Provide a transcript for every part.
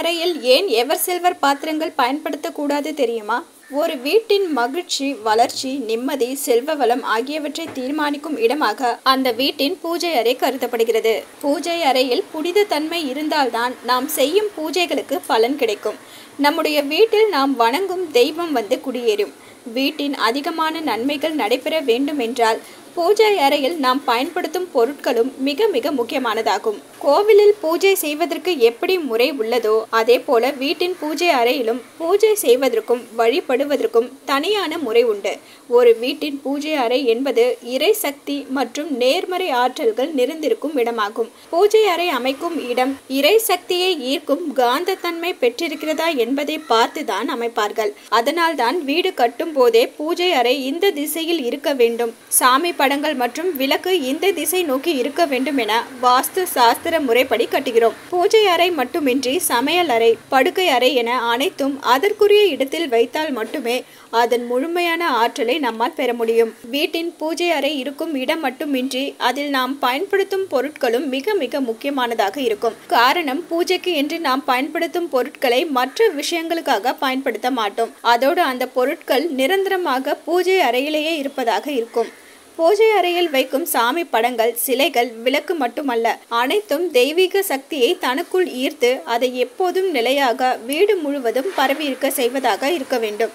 அறையில் ஏன் ever silver பாத்திரங்கள் பயன்படுத்தக்கூடாது தெரியுமா? ஒரு வீட்டின் மகிழ்ச்சி, வளர்ச்சி, நிம்மதி, செல்வ வளம் ஆகியவற்றை தீர்மானிக்கும் இடமாக அந்த வீட்டின் பூஜை அறை கருதப்படுகிறது. பூஜை அறையில் புனித தன்மை இருந்தால்தான் நாம் செய்யும் பூஜைகளுக்கு பலன் கிடைக்கும். நம்முடைய வீட்டில் நாம் வணங்கும் தெய்வம் வந்து குடியேறும். வீட்டின் அதிகமான நன்மைகள் நடைபெற வேண்டுமென்றால் பூஜை அறையில் நாம் பயன்படுத்தும் பொருட்களும் மிக மிக முக்கியமானதாகும். கோவிலில் பூஜை செய்வதற்கு எப்படி முறை உள்ளதோ அதே போல வீட்டின் பூஜை அறையிலும் பூஜை செய்வதற்கும் வழிபடுவதற்கும் தனியான முறை உண்டு. ஒரு வீட்டின் பூஜை அறை என்பது இறை சக்தி மற்றும் நேர்மறை ஆற்றல்கள் நிறைந்திருக்கும் இடமாகும். பூஜை அறை அமைக்கும் இடம் இறை சக்தியை ஈர்க்கும் காந்த தன்மை பெற்றிருக்கிறதா என்பதை பார்த்துதான் அமைப்பார்கள். அதனால்தான் வீடு கட்டும் போதே பூஜை அறை இந்த திசையில் இருக்க வேண்டும், சாமி படங்கள் மற்றும் விளக்கு இந்த திசை நோக்கி இருக்க வேண்டும் என வாஸ்து சாஸ்திர முறைப்படி கட்டுகிறோம். பூஜை அறை மட்டுமின்றி சமையல் அறை, படுக்கை அறை என அனைத்தும் அதற்குரிய இடத்தில் வைத்தால் மட்டுமே அதன் முழுமையான ஆற்றலை நம்மால் பெற முடியும். வீட்டின் பூஜை அறை இருக்கும் இடம் மட்டுமின்றி அதில் நாம் பயன்படுத்தும் பொருட்களும் மிக மிக முக்கியமானதாக இருக்கும். காரணம், பூஜைக்கு என்று நாம் பயன்படுத்தும் பொருட்களை மற்ற விஷயங்களுக்காக பயன்படுத்த மாட்டோம். அதோடு அந்த பொருட்கள் நிரந்தரமாக பூஜை அறையிலேயே இருப்பதாக இருக்கும். பூஜை அறையில் வைக்கும் சாமி படங்கள், சிலைகள், விளக்கு மட்டுமல்ல, அனைத்தும் தெய்வீக சக்தியை தனக்குள் ஈர்த்து அதை எப்போதும் நிலையாக வீடு முழுவதும் பரவியிருக்க செய்வதாக இருக்க வேண்டும்.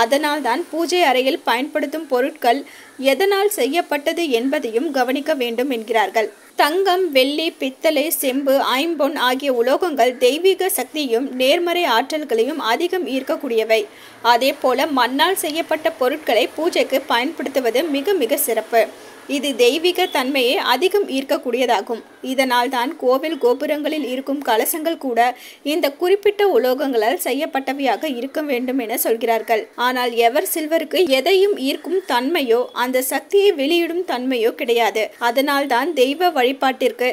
அதனால்தான் பூஜை அறையில் பயன்படுத்தும் பொருட்கள் எதனால் செய்யப்பட்டது என்பதையும் கவனிக்க வேண்டும் என்கிறார்கள். தங்கம், வெள்ளி, பித்தளை, செம்பு, ஐம்பொன் ஆகிய உலோகங்கள் தெய்வீக சக்தியும் நேர்மறை ஆற்றல்களையும் அதிகம் ஈர்க்கக்கூடியவை. அதே போல மண்ணால் செய்யப்பட்ட பொருட்களை பூஜைக்கு பயன்படுத்துவது மிக மிக சிறப்பு. இது தெய்வீக தன்மையை அதிகம் ஈர்க்கக்கூடியதாகும். இதனால் தான் கோவில் கோபுரங்களில் இருக்கும் கலசங்கள் கூட இந்த குறிப்பிட்ட உலோகங்களால் செய்யப்பட்டவையாக இருக்க வேண்டும் என சொல்கிறார்கள். ஆனால் எவர் சில்வருக்கு எதையும் ஈர்க்கும் தன்மையோ அந்த சக்தியை வெளியிடும் தன்மையோ கிடையாது. அதனால் தான் தெய்வ வழிபாட்டிற்கு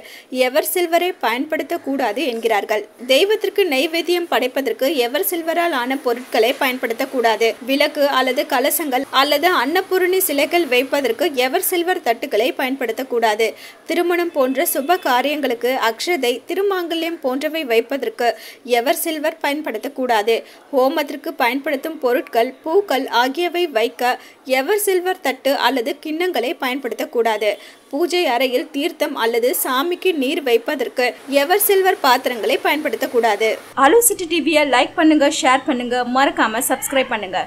எவர் சில்வரை பயன்படுத்தக்கூடாது என்கிறார்கள். தெய்வத்திற்கு நைவேத்தியம் படைப்பதற்கு எவர் சில்வரால் ஆன பொருட்களை பயன்படுத்தக்கூடாது. விளக்கு அல்லது கலசங்கள் அல்லது அன்னபூரணி சிலைகள் வைப்பதற்கு எவர் சில்வர் தட்டுக்களை பயன்படுத்தக்கூடாது. திருமணம் போன்ற சுப காரியங்களுக்கு அக்ஷதை, திருமாங்கல்யம் போன்றவை வைப்பதற்கு எவர் சில்வர் பயன்படுத்தக்கூடாது. ஹோமத்திற்கு பயன்படுத்தும் பொருட்கள், பூக்கள் ஆகியவை வைக்க எவர் சில்வர் தட்டு அல்லது கிண்ணங்களை பயன்படுத்தக்கூடாது. பூஜை அறையில் தீர்த்தம் அல்லது சாமிக்கு நீர் வைப்பதற்கு எவர் சில்வர் பாத்திரங்களை பயன்படுத்தக்கூடாது. அலோ சிட்டி டிவியை லைக் பண்ணுங்க, ஷேர் பண்ணுங்க, மறக்காம சப்ஸ்கிரைப் பண்ணுங்க.